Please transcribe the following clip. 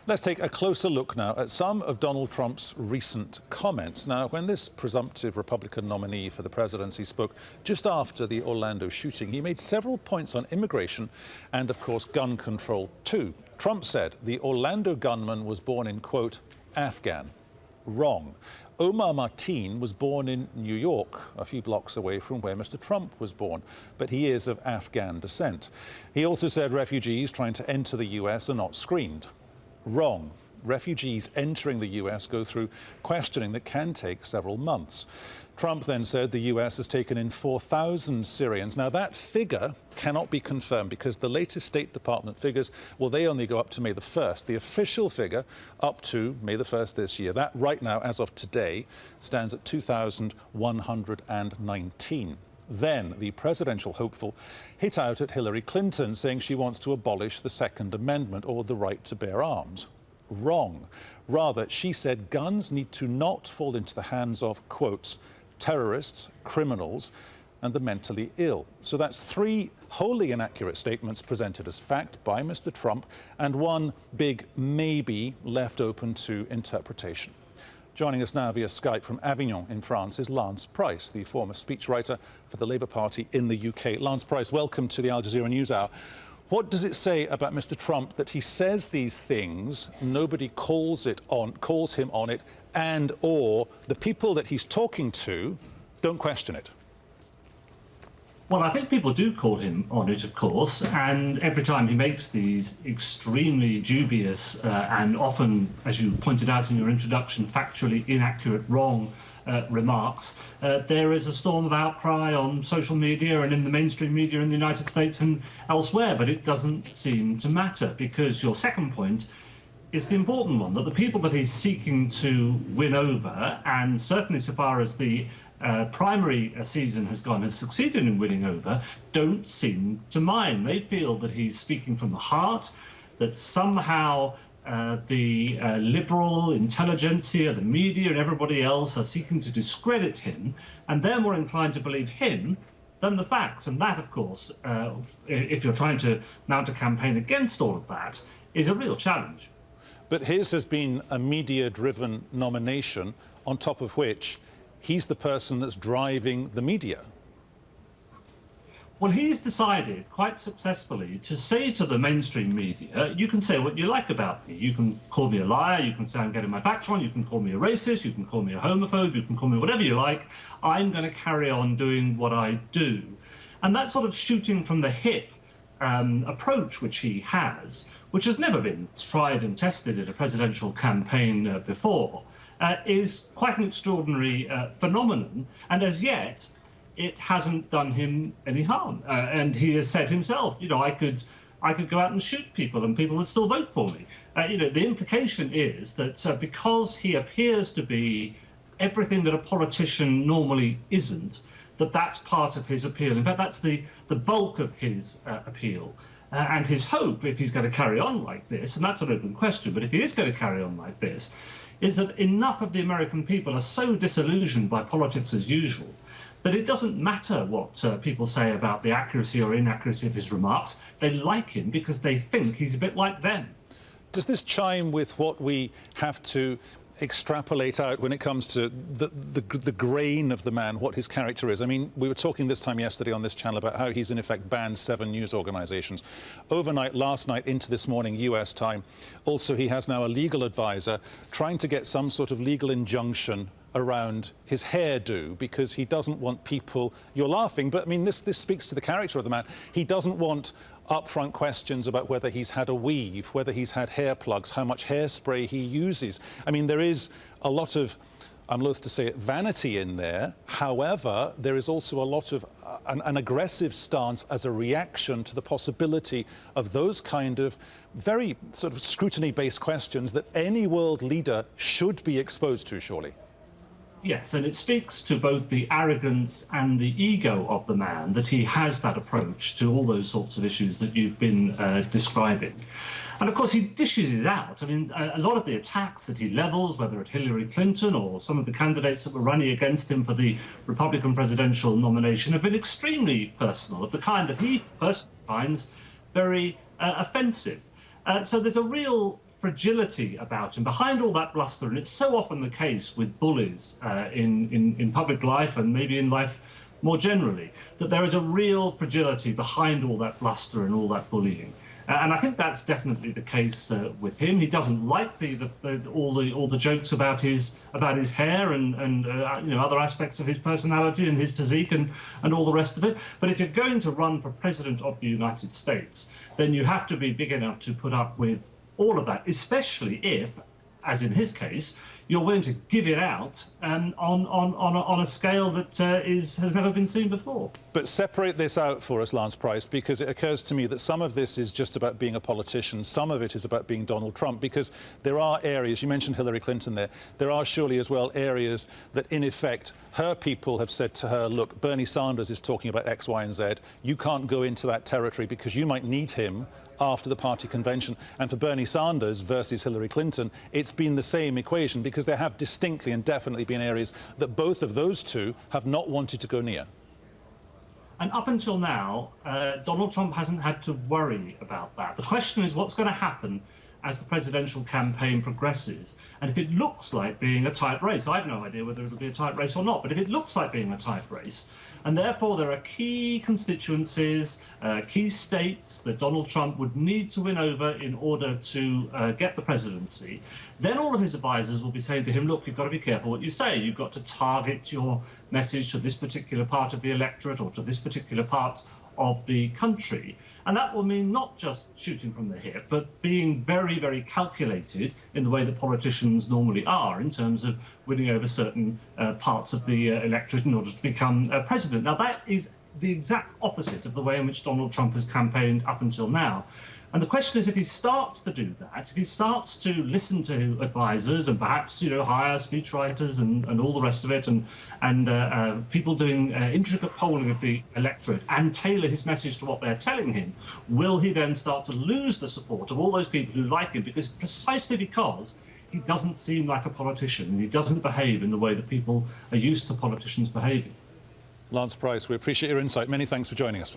Let's take a closer look now at some of Donald Trump's recent comments. Now, when this presumptive Republican nominee for the presidency spoke just after the Orlando shooting, he made several points on immigration and, of course, gun control too. Trump said the Orlando gunman was born in, quote, Afghan. Wrong. Omar Martin was born in New York, a few blocks away from where Mr. Trump was born, but he is of Afghan descent. He also said refugees trying to enter the U.S. are not screened. Wrong. Refugees entering the U.S. go through questioning that can take several months. Trump then said the U.S. has taken in 4,000 Syrians. Now, that figure cannot be confirmed because the latest State Department figures, well, they only go up to May the 1st. The official figure up to May the 1st this year, that right now, as of today, stands at 2,119. Then the presidential hopeful hit out at Hillary Clinton, saying she wants to abolish the Second Amendment or the right to bear arms. Wrong. Rather, she said guns need to not fall into the hands of, quotes, terrorists, criminals, and the mentally ill. So that's three wholly inaccurate statements presented as fact by Mr. Trump, and one big maybe left open to interpretation. Joining us now via Skype from Avignon in France is Lance Price, the former speechwriter for the Labour Party in the UK. Lance Price, welcome to the Al Jazeera NewsHour. What does it say about Mr. Trump that he says these things, nobody calls him on it, and or the people that he's talking to don't question it? Well, I think people do call him on it, of course, and every time he makes these extremely dubious and often, as you pointed out in your introduction, factually inaccurate, wrong remarks, there is a storm of outcry on social media and in the mainstream media in the United States and elsewhere, but it doesn't seem to matter because your second point is the important one, that the people that he's seeking to win over, and certainly so far as the primary season has gone, has succeeded in winning over, don't seem to mind. They feel that he's speaking from the heart, that somehow the liberal intelligentsia, the media and everybody else are seeking to discredit him, and they're more inclined to believe him than the facts. And that, of course, if you're trying to mount a campaign against all of that, is a real challenge. But his has been a media-driven nomination, on top of which he's the person that's driving the media. Well, he's decided quite successfully to say to the mainstream media, you can say what you like about me. You can call me a liar, you can say I'm getting my facts wrong, you can call me a racist, you can call me a homophobe, you can call me whatever you like. I'm going to carry on doing what I do. And that sort of shooting from the hip approach which he has, which has never been tried and tested in a presidential campaign before, is quite an extraordinary phenomenon, and as yet it hasn't done him any harm. And he has said himself, you know, I could go out and shoot people and people would still vote for me. You know, the implication is that because he appears to be everything that a politician normally isn't, that's part of his appeal. In fact, that's the bulk of his appeal. And his hope, if he's going to carry on like this, and that's an open question, but if he is going to carry on like this, is that enough of the American people are so disillusioned by politics as usual that it doesn't matter what people say about the accuracy or inaccuracy of his remarks. They like him because they think he's a bit like them. Does this chime with what we have to extrapolate out when it comes to the grain of the man, what his character is? I mean, we were talking this time yesterday on this channel about how he's in effect banned 7 news organizations. Overnight, last night into this morning, US time, also he has now a legal advisor trying to get some sort of legal injunction around his hairdo because he doesn't want people, you're laughing, but I mean, this speaks to the character of the man. He doesn't want upfront questions about whether he's had a weave, whether he's had hair plugs, how much hairspray he uses. I mean, there is a lot of, I'm loath to say it, vanity in there. However, there is also a lot of an aggressive stance as a reaction to the possibility of those kind of very sort of scrutiny-based questions that any world leader should be exposed to, surely. Yes, and it speaks to both the arrogance and the ego of the man that he has that approach to all those sorts of issues that you've been describing. And of course, he dishes it out. I mean, a lot of the attacks that he levels, whether at Hillary Clinton or some of the candidates that were running against him for the Republican presidential nomination, have been extremely personal, of the kind that he personally finds very offensive. So there's a real fragility about him behind all that bluster, and it's so often the case with bullies in public life and maybe in life more generally, that there is a real fragility behind all that bluster and all that bullying. And I think that's definitely the case with him. He doesn't like all the jokes about his hair and other aspects of his personality and his physique and all the rest of it. But if you're going to run for president of the United States, then you have to be big enough to put up with all of that, especially if, as in his case, you're willing to give it out on a scale that has never been seen before. But separate this out for us, Lance Price, because it occurs to me that some of this is just about being a politician, some of it is about being Donald Trump, because there are areas, you mentioned Hillary Clinton there are surely as well areas that in effect her people have said to her, look, Bernie Sanders is talking about X, Y and Z, you can't go into that territory because you might need him after the party convention. And for Bernie Sanders versus Hillary Clinton, it's been the same equation, because there have distinctly and definitely been areas that both of those two have not wanted to go near. And up until now, Donald Trump hasn't had to worry about that. The question is what's going to happen as the presidential campaign progresses. And if it looks like being a tight race, I have no idea whether it'll be a tight race or not, but if it looks like being a tight race, and therefore there are key constituencies, key states that Donald Trump would need to win over in order to get the presidency, then all of his advisors will be saying to him, look, you've got to be careful what you say. You've got to target your message to this particular part of the electorate or to this particular part of the country. And that will mean not just shooting from the hip, but being very, very calculated in the way that politicians normally are in terms of winning over certain parts of the electorate in order to become president. Now, that is the exact opposite of the way in which Donald Trump has campaigned up until now. And the question is, if he starts to do that, if he starts to listen to advisors and perhaps, hire speechwriters and all the rest of it, and people doing intricate polling of the electorate and tailor his message to what they're telling him, will he then start to lose the support of all those people who like him? Precisely because he doesn't seem like a politician and he doesn't behave in the way that people are used to politicians behaving. Lance Price, we appreciate your insight. Many thanks for joining us.